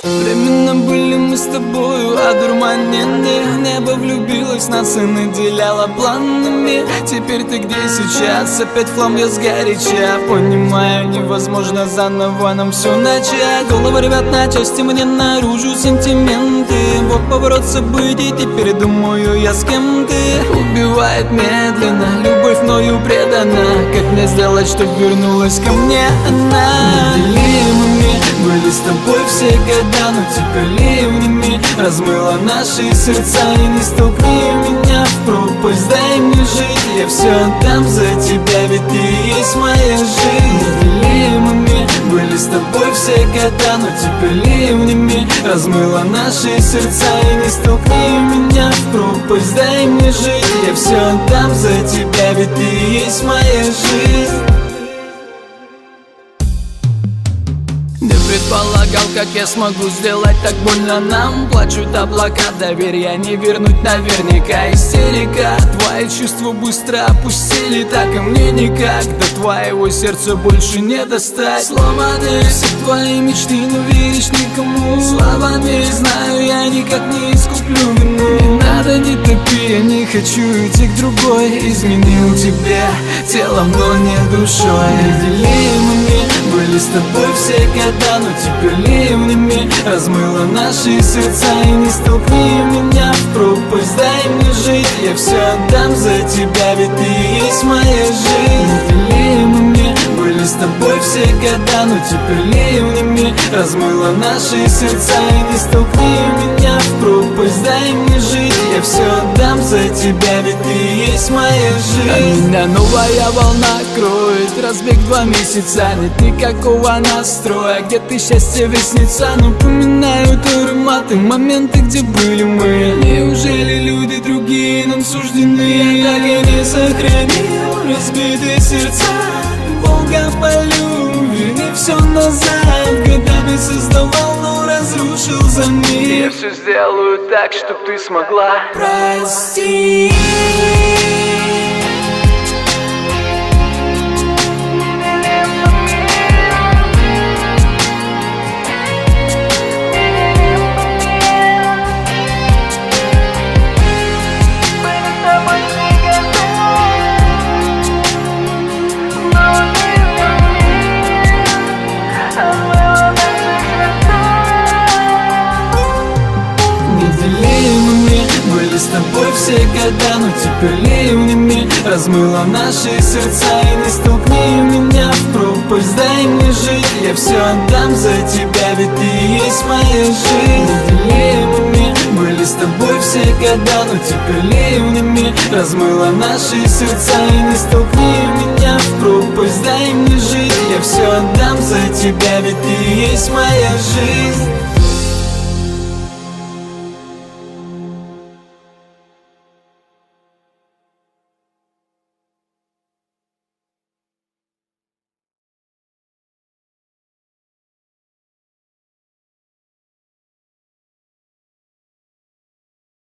Временно были мы с тобою одурманены. Небо влюбилось в нас и наделяло планами. Теперь ты где сейчас? Опять в хлам я сгоряча. Понимаю, невозможно заново нам все начать. Головы рвет на части, мне наружу сентименты. Вот поворот событий, теперь думаю я с кем ты. Убивает медленно, любовь мною предана. Как мне сделать, чтоб вернулась ко мне она? Неделимыми были с тобой все года, но теперь ливнями размыло наши сердца. И не столкни меня в пропасть, дай мне жить. Я все отдам за тебя, ведь ты есть моя жизнь. Неделимыми были с тобой все года, но теперь ливнями размыло наши сердца. И не столкни меня в пропасть, дай мне жить. Я все отдам за тебя, ведь ты есть моя жизнь. Не предполагал, как я смогу сделать так больно нам. Плачут облака, доверия не вернуть наверняка. Истерика, твои чувства быстро опустили. Так и мне никак, до твоего сердца больше не достать. Сломаны все твои мечты, но веришь никому. Словами знаю, я никак не искуплю вину. Не надо, не топи, я не хочу идти к другой. Изменил тебе телом, но не душой. Неделимыми были с тобой все года, но теперь ливнями размыло наши сердца. И не столкни меня в пропасть, дай мне жить. Я все отдам за тебя, ведь ты есть моя жизнь. Неделимыми были с тобой все года, но теперь ливнями размыло наши сердца. И не столкни меня в пропасть, дай мне жить. Я все отдам за тебя, ведь ты есть моя жизнь. А меня новая волна кроет, разбег 2 месяца. Нет никакого настроя, где-то счастье веснится. Напоминают ароматы, моменты, где были мы. Неужели люди другие нам суждены? Я так и не сохранил разбитые сердца. Волга в полю, верни все назад. Годами создавал, но разрушил за миг. Я все сделаю так, чтоб ты смогла простить. С тобой все года, но теперь ливнями размыло наши сердца. И не столкни меня в пропасть, дай мне жить. Я все отдам за тебя, ведь ты есть моя жизнь. Неделимыми были с тобой все года, но теперь ливнями размыло наши сердца. И не столкни меня в пропасть, дай мне жить. Я все отдам за тебя, ведь ты есть моя жизнь.